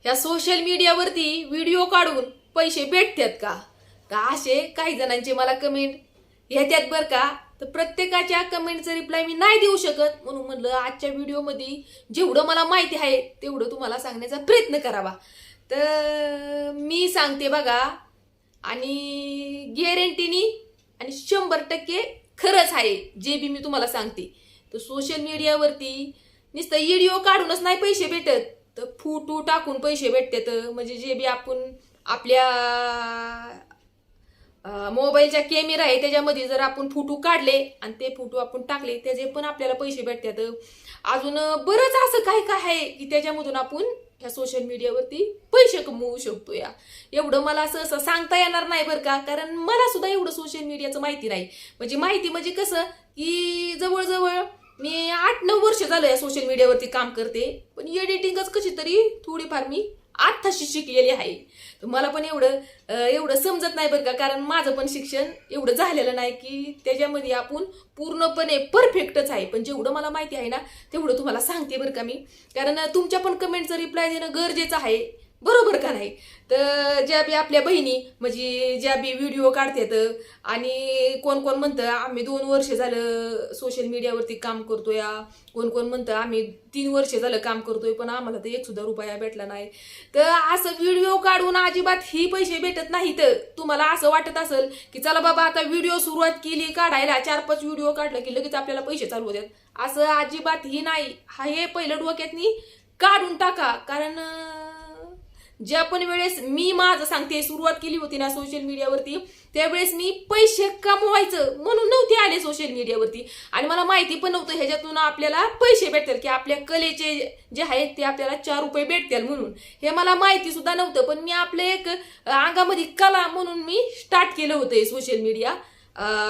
ह्या सोशल मीडियावरती व्हिडिओ काढून पैसे भेटतात का का असे काही जणांचे मला कमेंट येतात बरं का. तर प्रत्येकाच्या कमेंटचा रिप्लाय मी नाही देऊ शकत, म्हणून म्हणलं आजच्या व्हिडिओमध्ये जेवढं मला माहिती आहे तेवढं तुम्हाला सांगण्याचा प्रयत्न करावा. तर मी सांगते बघा, आणि गॅरंटीनी आणि 100% खरंच आहे जे बी मी तुम्हाला सांगते. तर सोशल मीडियावरती नुसतं व्हिडिओ काढूनच नाही पैसे भेटत, तर फोटो टाकून पैसे भेटतात. म्हणजे जे बी आपण आपल्या मोबाईलचा कॅमेरा आहे त्याच्यामध्ये जर आपण फोटो काढले आणि ते फोटो आपण टाकले त्याचे पण आपल्याला पैसे भेटतात. अजून बरंच असं काय काय आहे की त्याच्यामधून आपण ह्या सोशल मीडियावरती पैसे कमवू शकतो. एवढं मला असं सांगता येणार नाही बरं का, कारण मला सुद्धा एवढं सोशल मीडियाचं माहिती नाही. माहिती म्हणजे कसं की जवळजवळ मी 8-9 वर्ष झालं या सोशल मीडियावरती काम करते, पण एडिटिंगच कशी तरी थोडीफार मी आत्ताशी शिकलेली आहे. तर मला पण एवढं समजत नाही बरं का, कारण माझं पण शिक्षण एवढं झालेलं नाही की त्याच्यामध्ये आपण पूर्णपणे परफेक्टच आहे. पण जेवढं मला माहिती आहे ना तेवढं तुम्हाला सांगते बरं का मी, कारण तुमच्या पण कमेंटचं रिप्लाय देणं गरजेचं आहे, बरोबर का नाही. तर ज्या बी आपल्या बहिणी म्हणजे ज्या बी व्हिडिओ काढतात, आणि कोण कोण म्हणतं आम्ही 2 वर्ष झालं सोशल मीडियावरती काम करतोय, कोण कोण म्हणतं आम्ही 3 वर्ष झालं काम करतोय पण आम्हाला तर 1 सुद्धा रुपया भेटला नाही. तर असं व्हिडिओ काढून अजिबात ही पैसे भेटत नाहीत. तुम्हाला असं वाटत असेल की चला बाबा आता व्हिडिओ सुरुवात केली काढायला, 4-5 व्हिडिओ काढलं की लगेच आपल्याला पैसे चालू होतात, असं अजिबात ही नाही. हे पहिलं डोक्यातनी काढून टाका. कारण ज्या पण वेळेस मी माझं सांगते सुरुवात केली होती ना सोशल मीडियावरती, त्यावेळेस मी पैसे कमवायचं म्हणून नव्हते आले सोशल मीडियावरती, आणि मला माहिती पण नव्हतं ह्याच्यातून आपल्याला पैसे भेटतील की आपल्या कलेचे जे आहेत ते आपल्याला 4 रुपये भेटतील म्हणून. हे मला माहिती सुद्धा नव्हतं, पण मी आपले एक अंगामध्ये कला म्हणून मी स्टार्ट केलं होतं सोशल मीडिया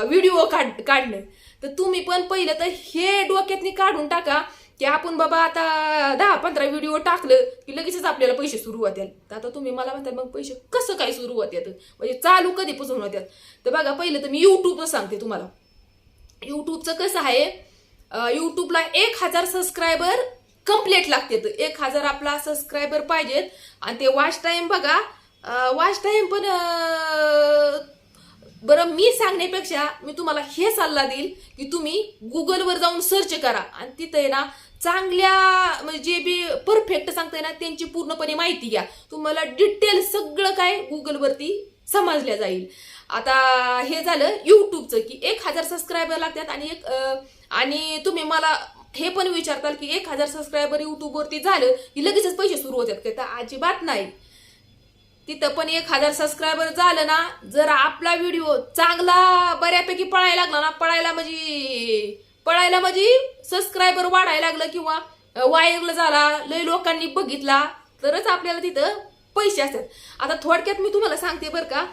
व्हिडिओ काढणं. तर तुम्ही पण पहिलं तर हे डोक्यातनी काढून टाका की आपण बाबा आता 10-15 व्हिडिओ टाकलं की लगेचच आपल्याला पैसे सुरू होतात. तर आता तुम्ही मला म्हणता मग पैसे कसं काय सुरू होतात, म्हणजे चालू कधीपासून होतात. तर बघा पहिलं तर मी युट्यूबचं सांगते तुम्हाला. युट्यूबचं कसं आहे, युट्यूबला 1000 सबस्क्रायबर कम्प्लीट लागतात. 1000 आपला सबस्क्रायबर पाहिजेत. आणि ते वॉच टाइम बघा, वॉच टाइम पण बरं मी सांगण्यापेक्षा मी तुम्हाला हे सल्ला देईल की तुम्ही गुगलवर जाऊन सर्च करा, आणि तिथे ना चांगल्या म्हणजे जे बी परफेक्ट सांगताय ना त्यांची पूर्णपणे माहिती घ्या. तुम्हाला डिटेल सगळं काय गुगलवरती समजल्या जाईल. आता हे झालं युट्यूबचं की 1000 सबस्क्रायबर लागतात. आणि तुम्ही मला हे पण विचारताल की 1000 सबस्क्रायबर युट्यूबवरती झालं की लगेचच पैसे सुरू होतात का, तर अजिबात नाही. तिथं पण 1000 सबस्क्रायबर झालं ना, जर आपला व्हिडिओ चांगला बऱ्यापैकी पळायला म्हणजे सबस्क्रायबर वाढायला लागलं किंवा व्हायरल झाला, लय लोकांनी बघितला, तरच आपल्याला तिथं पैसे असतात. आता थोडक्यात मी तुम्हाला सांगते बरं का,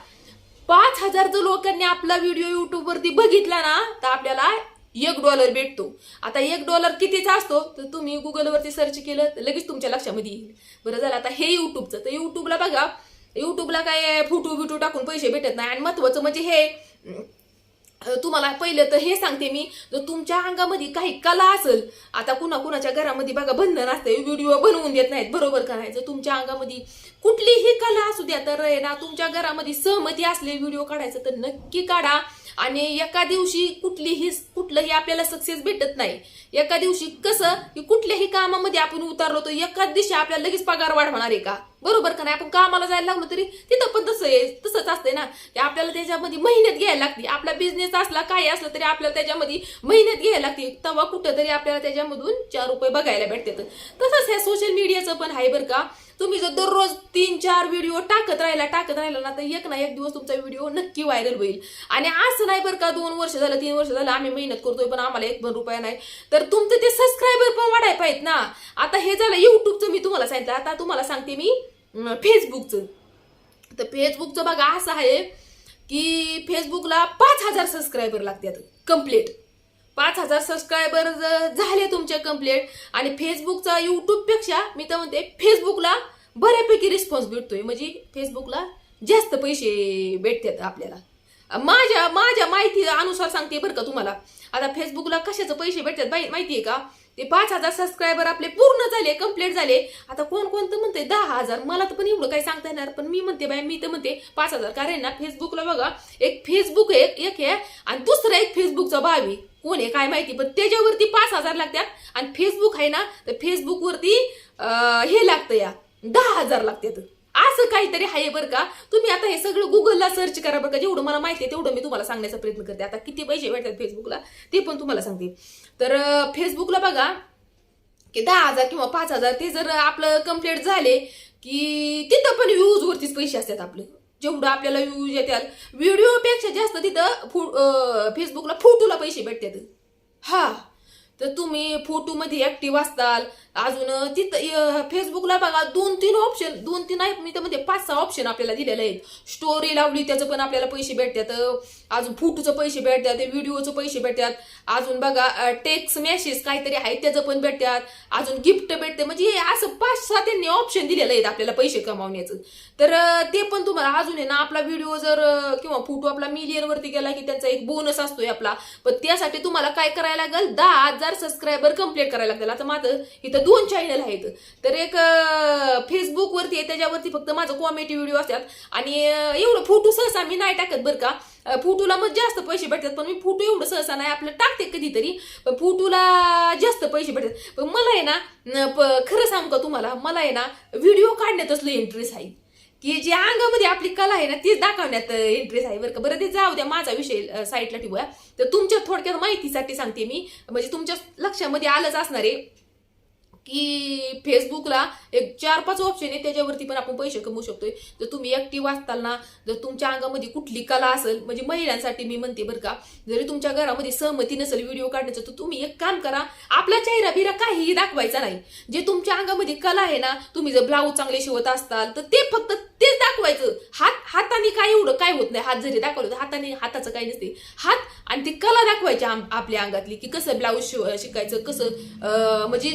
5000 जर लोकांनी आपला व्हिडिओ युट्यूबवरती बघितला ना तर आपल्याला $1 भेटतो. आता $1 कितीचा असतो तर तुम्ही गुगलवरती सर्च केलं तर लगेच तुमच्या लक्षामध्ये येईल. बरं झालं. आता हे युट्यूबचं, तर युट्यूबला बघा, युट्यूबला काय फोटो टाकून पैसे भेटत नाही. आणि महत्वाचं म्हणजे हे तुम्हाला पहिलं तर हे सांगते मी, जर तुमच्या अंगामध्ये काही कला असेल, आता कुणाच्या घरामध्ये बघा बंधन असते, व्हिडिओ बनवून देत नाहीत, बरोबर का नाही. जर तुमच्या अंगामध्ये कुठलीही कला असू द्या, तर ना तुमच्या घरामध्ये सहमती असले व्हिडिओ काढायचं तर नक्की काढा. आणि एका दिवशी कुठलंही आपल्याला सक्सेस भेटत नाही. एका दिवशी कसं की कुठल्याही कामामध्ये आपण उतरलो तर एकाच दिवशी आपल्याला लगेच पगार वाढवणार आहे का, बरोबर का नाही. आपण कामाला जायला लागलो तरी तिथं पण तसंच असते ना, की आपल्याला त्याच्यामध्ये मेहनत घ्यायला लागते. आपला बिझनेस असला काही असलं तरी आपल्याला त्याच्यामध्ये मेहनत घ्यायला लागते, तेव्हा कुठं तरी आपल्याला त्याच्यामधून 4 रुपये बघायला भेटतात. तसंच हे सोशल मीडियाचं पण आहे बरं का. तुम्ही जर दररोज 3-4 व्हिडिओ टाकत राहिला ना तर एक ना एक दिवस तुमचा व्हिडिओ नक्की व्हायरल होईल. आणि असं नाही बरं का 2 वर्ष झालं 3 वर्ष झालं आम्ही मेहनत करतोय पण आम्हाला 1 पण रुपया नाही, तर तुमचं ते सबस्क्रायबर पण वाढायला पाहिजेत ना. आता हे झालं युट्यूबचं मी तुम्हाला सांगितलं. आता तुम्हाला सांगते मी फेसबुकचं. तर फेसबुकचं बघा असं आहे की फेसबुकला 5000 सबस्क्रायबर लागतात कम्प्लीट. 5000 सबस्क्रायबर झाले तुमचे कम्प्लीट, आणि फेसबुकचा युट्यूबपेक्षा मी तर म्हणते फेसबुकला बऱ्यापैकी रिस्पॉन्स भेटतोय. म्हणजे फेसबुकला जास्त पैसे भेटतात आपल्याला. माझ्या माहिती अनुसार सांगते बरं का तुम्हाला. आता फेसबुकला कशाचे पैसे भेटतात माहितीये का, ते 5,000 सबस्क्रायबर आपले पूर्ण झाले, कंप्लीट झाले. आता कोण तर म्हणते 10,000. मला तर पण एवढं काही सांगता येणार, पण मी म्हणते बाई, मी तर म्हणते 5,000. कारण ना फेसबुकला बघा, एक फेसबुक एक आहे आणि दुसरा एक फेसबुकचा बावी कोण आहे काय माहिती, पण त्याच्यावरती 5,000 लागतात. आणि फेसबुक आहे ना, तर फेसबुकवरती हे लागतं या 10,000 लागतात. असं काहीतरी आहे बरं का. तुम्ही आता हे सगळं गुगलला सर्च करा बरं का. जेवढं मला माहिती आहे तेवढं मी तुम्हाला सांगण्याचा प्रयत्न करते. आता किती पैसे भेटतात फेसबुकला ते पण तुम्हाला सांगते. तर फेसबुकला बघा की 10,000 किंवा 5,000 ते जर आपलं कंप्लीट झाले की तिथं पण व्ह्यूज वरतीच पैसे असतात आपले. जेवढं आपल्याला व्ह्यूज येतात व्हिडिओपेक्षा जास्त तिथं फेसबुकला फोटोला पैसे भेटतात. हा, तर तुम्ही फोटो मध्ये ऍक्टिव्ह असताल. अजून तिथं फेसबुकला बघा 2-3 ऑप्शन, 2-3 नाही मी तर म्हणजे 5-6 ऑप्शन आपल्याला दिलेले आहेत. स्टोरी लावली त्याचं पण आपल्याला पैसे भेटतात, अजून फोटोचं पैसे भेटतात, व्हिडिओचं पैसे भेटतात, अजून बघा टेक्स्ट मेसेज काहीतरी आहे त्याचं पण भेटतात, अजून गिफ्ट भेटते. म्हणजे असं 5-6 त्यांनी ऑप्शन दिलेले आहेत आपल्याला पैसे कमावण्याचं. तर ते पण तुम्हाला अजून आहे ना, आपला व्हिडिओ जर किंवा फोटो आपला मिलियन वरती गेला की त्यांचा एक बोनस असतोय आपला. पण त्यासाठी तुम्हाला काय करायला लागेल, 10,000 सबस्क्रायबर कंप्लीट करायला लागेल. आता माझं इथं 2 चॅनल आहेत. तर एक फेसबुक वरती आहे, त्याच्यावरती फक्त माझं कॉमेडी व्हिडिओ असतात आणि एवढं फोटो सहसा मी नाही टाकत बरं का. फोटोला मग जास्त पैसे भेटतात, पण मी फोटो एवढं सहसा नाही आपलं टाकते कधीतरी, पण फोटोला जास्त पैसे भेटतात. पण मला आहे ना, खरं सांगू का तुम्हाला, मला आहे ना व्हिडिओ काढण्यातच लय इंटरेस्ट आहे. की जे अंगामध्ये आपली कला आहे ना तीच दाखवण्यात इंटरेस्ट आहे बरं का. बरं ते जाऊ द्या, माझा विषय साईडला ठेवूया. तर तुमच्या थोडक्यात माहितीसाठी सांगते मी, म्हणजे तुमच्या लक्षामध्ये आलंच असणार आहे की फेसबुकला एक 4-5 ऑप्शन आहे, त्याच्यावरती पण आपण पैसे कमवू शकतोय. जर तुम्ही ऍक्टिव्ह असताल ना, जर तुमच्या अंगामध्ये कुठली कला असेल, म्हणजे महिलांसाठी मी म्हणते बरं का, जरी तुमच्या घरामध्ये सहमती नसेल व्हिडिओ काढण्याचं, तर तुम्ही एक काम करा, आपला चेहरा बिरा काहीही दाखवायचा नाही. जे तुमच्या अंगामध्ये कला आहे ना, तुम्ही जर ब्लाऊज चांगले शिवत असताल तर ते फक्त तेच दाखवायचं. हाताने काय एवढं काय होत नाही, हात जरी दाखवलं तर हाताचं काही नसते. हात आणि ती कला दाखवायची आपल्या अंगातली, की कसं ब्लाऊज शिकायचं, कसं म्हणजे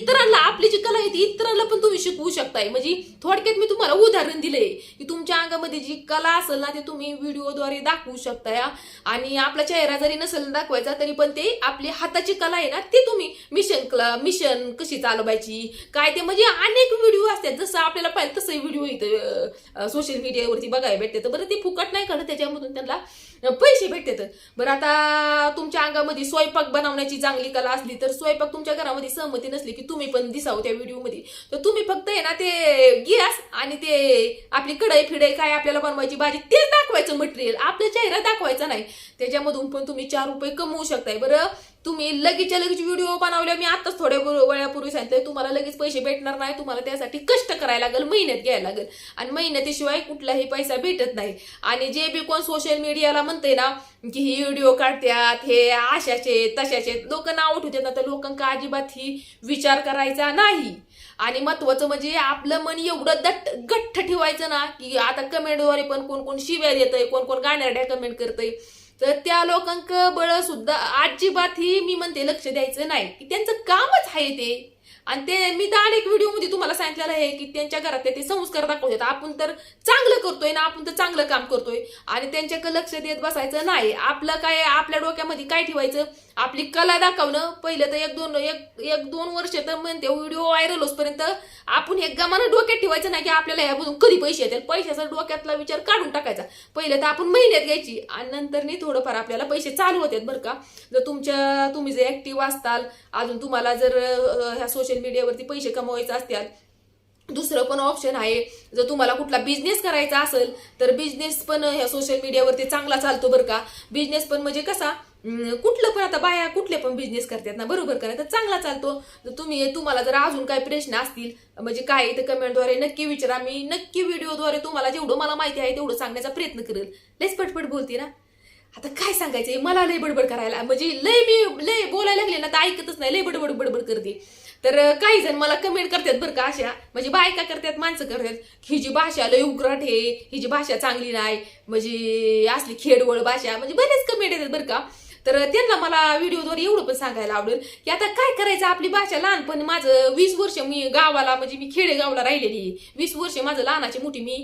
इतरांना आपली जी कला आहे ती इतरांना पण तुम्ही शिकवू शकताय. म्हणजे थोडक्यात मी तुम्हाला उदाहरण दिलंय की तुमच्या अंगामध्ये जी कला असेल ना, ते तुम्ही व्हिडिओद्वारे दाखवू शकताय. आणि आपला चेहरा जरी नसेल दाखवायचा तरी पण ते आपली हाताची कला आहे ना, ते तुम्ही मिशन कशी चालवायची काय ते, म्हणजे अनेक व्हिडिओ असतात. जसं आपल्याला पाहिजे तसं व्हिडिओ इथं सोशल मीडियावरती बघायला भेटते. तर बरं ते फुकट नाही करत, त्याच्यामधून त्यांना पैसे भेटतात. बरं आता तुमच्या अंगामध्ये स्वयंपाक बनवण्याची चांगली कला असली, तर स्वयंपाक तुमच्या घरामध्ये सहमती नसली की तुम्ही पण दिसावं त्या व्हिडिओमध्ये, तर तुम्ही फक्त आहे ना ते गॅस आणि ते आपली कढई फिडई काय आपल्याला बनवायची भाजी तेच दाखवायचं मटेरियल, आपला चेहरा दाखवायचा नाही. त्याच्यामधून पण तुम्ही 4 रुपये कमवू शकताय. बरं तुम्ही लगेचच्या लगेच व्हिडिओ बनवले, मी आताच थोड्या वेळापूर्वी सांगितलं, तुम्हाला लगेच पैसे भेटणार नाही. तुम्हाला त्यासाठी कष्ट करायला लागेल, मेहनत घ्यायला लागेल आणि मेहनतीशिवाय कुठलाही पैसा भेटत नाही. आणि जे बी कोण सोशल मीडियाला म्हणते ना की ही व्हिडिओ काढतात हे अशाचे तशाचे, लोक नाव ठेवतात ना, तर लोकांना अजिबात ही विचार करायचा नाही. आणि महत्वाचं म्हणजे आपलं मन एवढं गठ्ठ ठेवायचं ना, की आता कमेंटद्वारे पण कोण शिव्या देतंय, कोण गाण्याड्या कमेंट करतंय, तर त्या लोकांक बळ सुद्धा अजिबात ही मी म्हणते लक्ष द्यायचं नाही, की त्यांचं कामच आहे ते. आणि ते मी तर अनेक व्हिडिओमध्ये तुम्हाला सांगितलेलं आहे की त्यांच्या घरातले ते संस्कार दाखवतात. आपण तर चांगलं करतोय ना, आपण तर चांगलं काम करतोय आणि त्यांच्याकडे लक्ष देत बसायचं नाही. आपलं काय आपल्या डोक्यामध्ये काय ठेवायचं, आपली कला दाखवणं. पहिलं तर एक दोन वर्ष तर म्हणते व्हिडिओ व्हायरल होसपर्यंत आपण हे गमानं डोक्यात ठेवायचं नाही की आपल्याला ह्यामधून कधी पैसे येतील. पैशाचा डोक्यातला विचार काढून टाकायचा. पहिलं तर आपण मेहनत घ्यायची आणि नंतर थोडंफार आपल्याला पैसे चालू होतात बरं का. जर तुम्ही जर ऍक्टिव्ह असताल, अजून तुम्हाला जर ह्या सोशल मीडियावरती पैसे कमवायचे असतात, दुसरं पण ऑप्शन आहे. जर तुम्हाला कुठला बिझनेस करायचा असेल तर बिझनेस पण ह्या सोशल मीडियावरती चांगला चालतो बरं का. बिझनेस पण म्हणजे कसा, कुठलं पण आता बाया कुठले पण बिझनेस करतात ना, बरोबर का नाही, तर चांगला चालतो. तुम्हाला जर अजून काही प्रश्न असतील म्हणजे काय तर कमेंटद्वारे नक्की विचारा. मी नक्की व्हिडिओद्वारे तुम्हाला जेवढं मला माहिती आहे तेवढं सांगण्याचा प्रयत्न करेल. लयच पटपट बोलते ना, आता काय सांगायचंय, मला लय बडबड करायला, म्हणजे लय बोलायला लागले ना तर ऐकतच नाही, लय बडबड करते. तर काही जण मला कमेंट करतात बरं का, अशा म्हणजे बायका करतात, माणसं करतात, ही जी भाषा लय उग्रट आहे, ही जी भाषा चांगली नाही, म्हणजे असली खेडवळ भाषा, म्हणजे बरेच कमेंट येतात बरं का. तर त्यांना मला व्हिडिओद्वारे एवढं पण सांगायला आवडेल की आता काय करायचं, आपली भाषा लहानपण माझं 20 वर्ष मी गावाला म्हणजे मी खेडेगावला राहिलेली, 20 वर्ष माझं लहानाची मोठी मी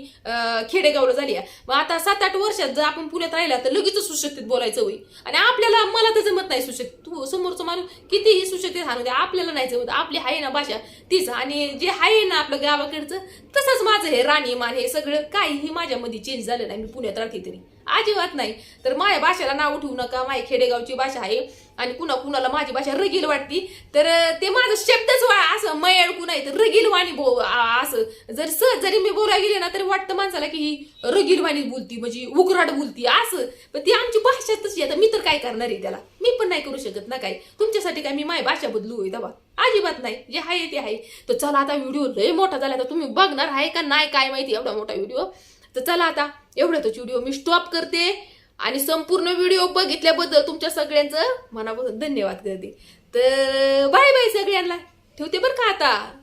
खेडेगावला झाली आहे. मग आता 7-8 वर्षात जर आपण पुण्यात राहिला तर लगेच सुशिक्षित बोलायचं होई. आणि आपल्याला मला तर जमत नाही सुशिक्षित, तू समोरचं माणूस कितीही सुशिक्षित हाणू द्या, आपल्याला नाही जमत. आपली आहे ना भाषा तीच, आणि जे आहे ना आपलं गावाकडचं तसंच माझं हे राणीमान हे सगळं काहीही माझ्यामध्ये चेंज झालं नाही. मी पुण्यात राहते तरी अजिबात नाही. तर माझ्या भाषेला नाव ठेवू नका, माझी खेडेगावची भाषा आहे. आणि कुणाला माझी भाषा रगील वाटती तर ते माझं शब्दच असं मयळकू नाही तर रगीलवाणी असं जरी मी बोलायला गेले ना तरी वाटतं माणसाला की ही रगीलवाणी बोलती, म्हणजे उघराट बोलती असं. पण ती आमची भाषा तशी आहे. मी तर काय करणार आहे त्याला, मी पण नाही करू शकत ना काय. तुमच्यासाठी काय मी माझी भाषा बदलू होई दबा, अजिबात नाही. जे आहे ते आहे. तर चला आता व्हिडिओ लय मोठा झाला, तर तुम्ही बघणार आहे का नाही काय माहिती एवढा मोठा व्हिडिओ. तर चला आता एवढ्यातच व्हिडिओ मी स्टॉप करते. आणि संपूर्ण व्हिडिओ बघितल्याबद्दल तुमच्या सगळ्यांचं मनापासून धन्यवाद करते. तर बाय बाय सगळ्यांना, ठेवते बरं का आता.